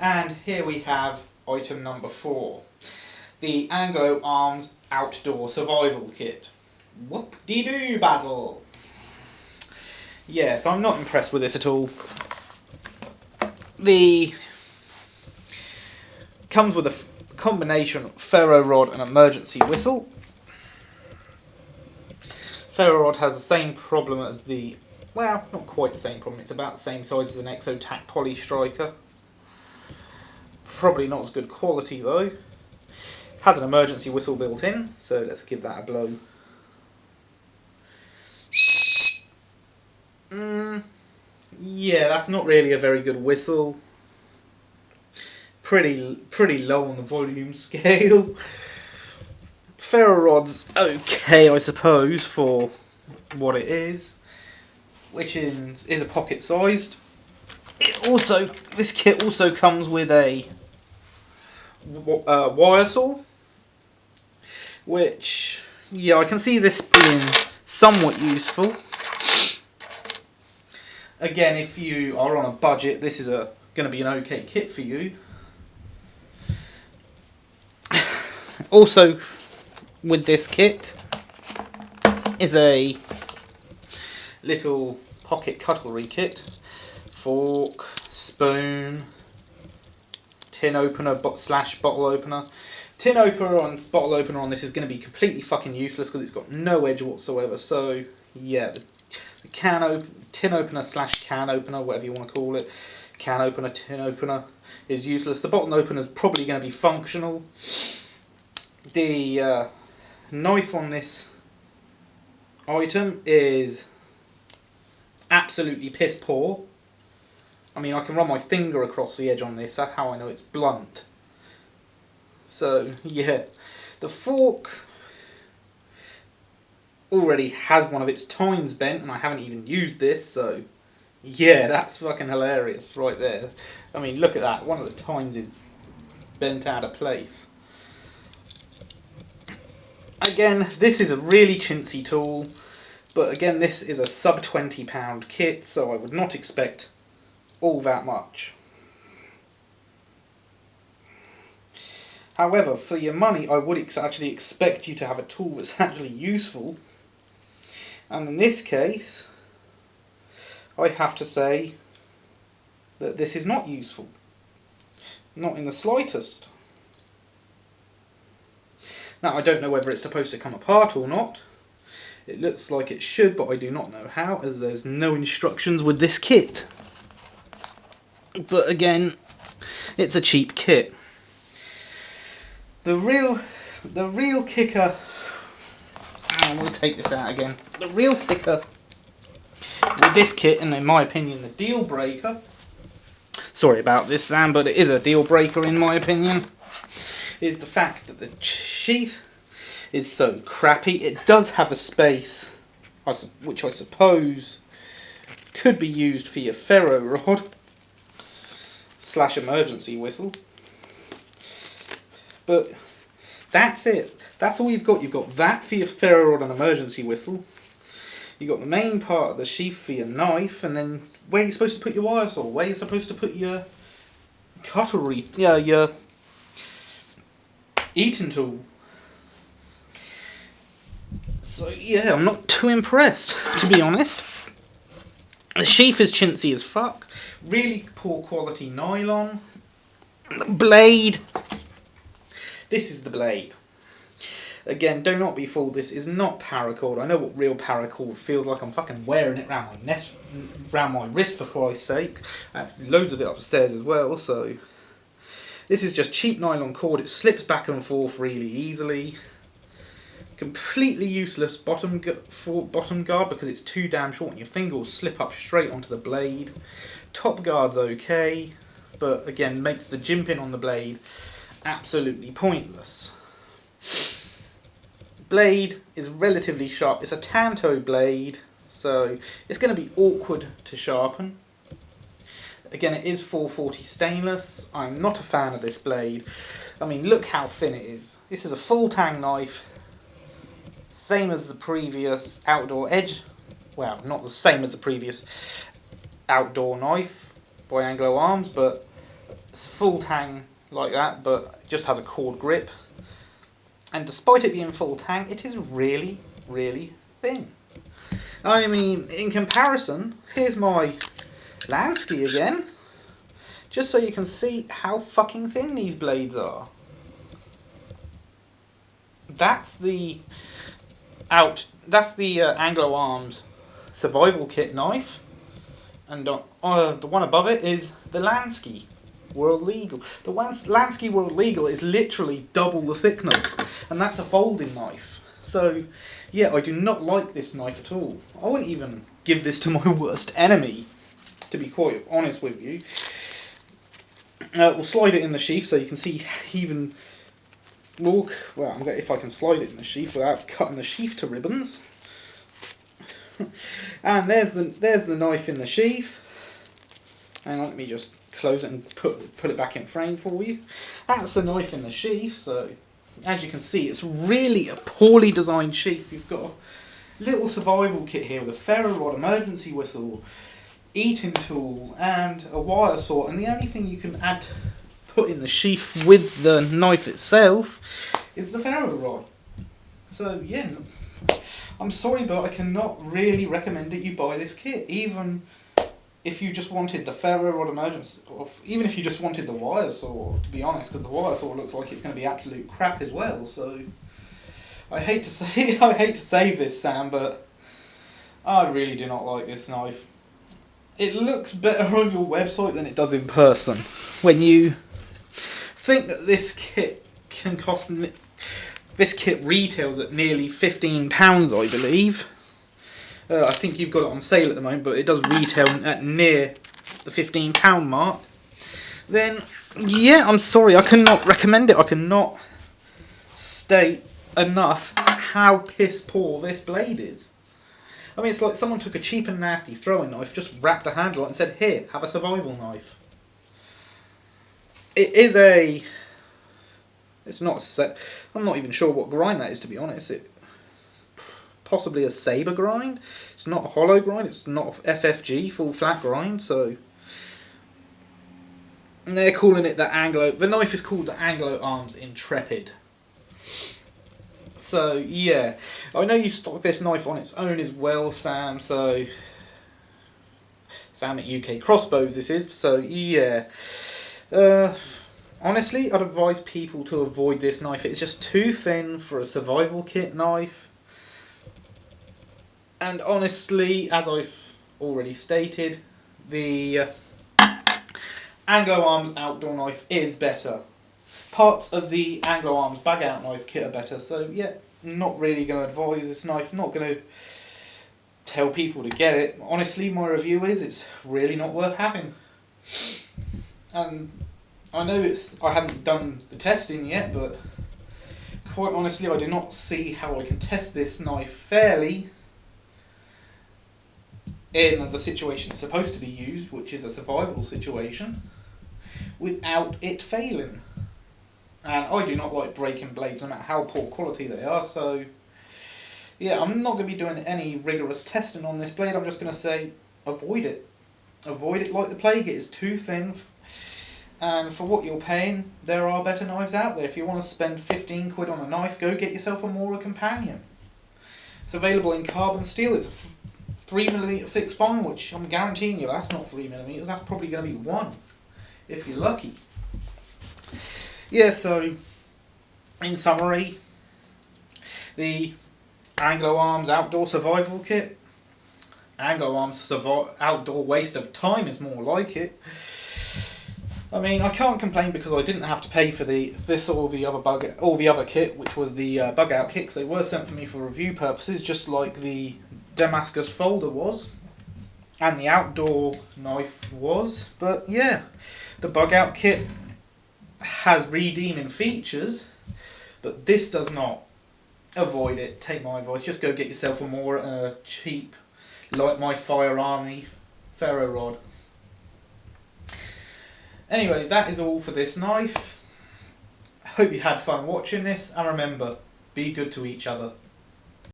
And here we have item number 4. The Anglo Arms Outdoor Survival Kit. Whoop-de-doo, Basil! Yes, I'm not impressed with this at all. The comes with a combination of ferro rod and emergency whistle. Ferro rod has the same problem as the, well, not quite the same problem, it's about the same size as an Exotac Poly Striker. Probably not as good quality though. Has an emergency whistle built in, so let's give that a blow. Yeah, that's not really a very good whistle. Pretty low on the volume scale. Ferro rod's okay, I suppose, for what it is, which is a pocket sized. This kit also comes with a wire saw, which, yeah, I can see this being somewhat useful. Again, if you are on a budget, this is going to be an okay kit for you. Also, with this kit is a little pocket cutlery kit. Fork, spoon, tin opener / bottle opener. Tin opener and bottle opener on this is going to be completely fucking useless because it's got no edge whatsoever. So yeah, the tin opener / can opener, whatever you want to call it, can opener, tin opener, is useless. The bottle opener is probably going to be functional. The knife on this item is absolutely piss poor. I mean, I can run my finger across the edge on this, that's how I know it's blunt. So, yeah. The fork already has one of its tines bent, and I haven't even used this, so yeah, that's fucking hilarious right there. I mean, look at that, one of the tines is bent out of place. Again, this is a really chintzy tool, but again, this is a sub £20 kit, so I would not expect all that much. However, for your money, I would actually expect you to have a tool that's actually useful. And in this case, I have to say that this is not useful. Not in the slightest. Now, I don't know whether it's supposed to come apart or not. It looks like it should, but I do not know how, as there's no instructions with this kit. But again, it's a cheap kit. The real kicker, and we'll take this out again. The real kicker with this kit, and in my opinion, the deal breaker. Sorry about this, Sam, but it is a deal breaker in my opinion. Is the fact that the sheath is so crappy. It does have a space, which I suppose could be used for your ferro rod / emergency whistle. But that's it. That's all you've got. You've got that for your ferro rod and emergency whistle. You've got the main part of the sheath for your knife, and then where you're supposed to put your wire saw, where you're supposed to put your cutlery, your eating tool. So yeah, I'm not too impressed, to be honest. The sheath is chintzy as fuck. Really poor quality nylon. The blade. This is the blade. Again, do not be fooled, this is not paracord. I know what real paracord feels like. I'm fucking wearing it around my wrist, for Christ's sake. I have loads of it upstairs as well, so this is just cheap nylon cord. It slips back and forth really easily. Completely useless bottom guard because it's too damn short and your finger will slip up straight onto the blade. Top guard's okay, but again makes the jimping on the blade absolutely pointless. Blade is relatively sharp. It's a Tanto blade, so it's going to be awkward to sharpen. Again, it is 440 stainless. I'm not a fan of this blade. I mean, look how thin it is. This is a full tang knife. Same as the previous outdoor edge. Well, not the same as the previous outdoor knife by Anglo Arms, but It's full tang like that, but it just has a cord grip. And despite it being full tang, it is really, really thin. I mean, in comparison, here's my Lansky again. Just so you can see how fucking thin these blades are. That's the Anglo Arms survival kit knife, and the one above it is the Lansky World Legal. The Lansky World Legal is literally double the thickness, and that's a folding knife. So, yeah, I do not like this knife at all. I wouldn't even give this to my worst enemy, to be quite honest with you. We'll slide it in the sheath so you can see even more. Well, if I can slide it in the sheath without cutting the sheath to ribbons. And there's the knife in the sheath. And let me just close it and put it back in frame for you. That's the knife in the sheath. So as you can see, it's really a poorly designed sheath. You've got a little survival kit here with a ferro rod, emergency whistle, eating tool, and a wire saw, and the only thing you can put in the sheath with the knife itself is the ferro rod. So yeah, I'm sorry, but I cannot really recommend that you buy this kit, even if you just wanted the ferro rod emergency, or even if you just wanted the wire saw, to be honest, because the wire saw looks like it's going to be absolute crap as well. So I hate to say this, Sam, but I really do not like this knife. It looks better on your website than it does in person. When you think that this kit can cost, this kit retails at nearly £15, I believe. I think you've got it on sale at the moment, but it does retail at near the £15 mark. Then, yeah, I'm sorry, I cannot recommend it. I cannot state enough how piss poor this blade is. I mean, it's like someone took a cheap and nasty throwing knife, just wrapped a handle on it and said, here, have a survival knife. It is it's not I'm not even sure what grind that is, to be honest. Possibly a saber grind. It's not a hollow grind, it's not FFG, full flat grind, so. And they're calling it the knife is called the Anglo Arms Intrepid. So, yeah, I know you stock this knife on its own as well, Sam, so... Sam at UK Crossbows this is, so, yeah. Honestly, I'd advise people to avoid this knife. It's just too thin for a survival kit knife. And honestly, as I've already stated, the Anglo Arms Outdoor knife is better. Parts of the Anglo Arms bag out knife kit are better, so yeah, not really going to advise this knife, not going to tell people to get it. Honestly, my review is it's really not worth having. And I know I haven't done the testing yet, but quite honestly I do not see how I can test this knife fairly in the situation it's supposed to be used, which is a survival situation, without it failing. And I do not like breaking blades no matter how poor quality they are, so yeah, I'm not going to be doing any rigorous testing on this blade. I'm just going to say avoid it. Avoid it like the plague. It is too thin, and for what you're paying, there are better knives out there. If you want to spend 15 quid on a knife, go get yourself a Mora Companion. It's available in carbon steel. It's a 3mm thick spine, which I'm guaranteeing you that's not 3mm, that's probably going to be 1, if you're lucky. Yeah, so, in summary, the Anglo Arms Outdoor Survival Kit, Anglo Arms Outdoor Waste of Time is more like it. I mean, I can't complain because I didn't have to pay for this or the other kit, which was the bug out kit, 'cause they were sent for me for review purposes, just like the Damascus folder was, and the outdoor knife was. But yeah, the bug out kit has redeeming features, but this does not. Avoid it. Take my advice. Just go get yourself a more cheap, like my Fire Army ferro rod. Anyway, that is all for this knife. Hope you had fun watching this, and remember, be good to each other.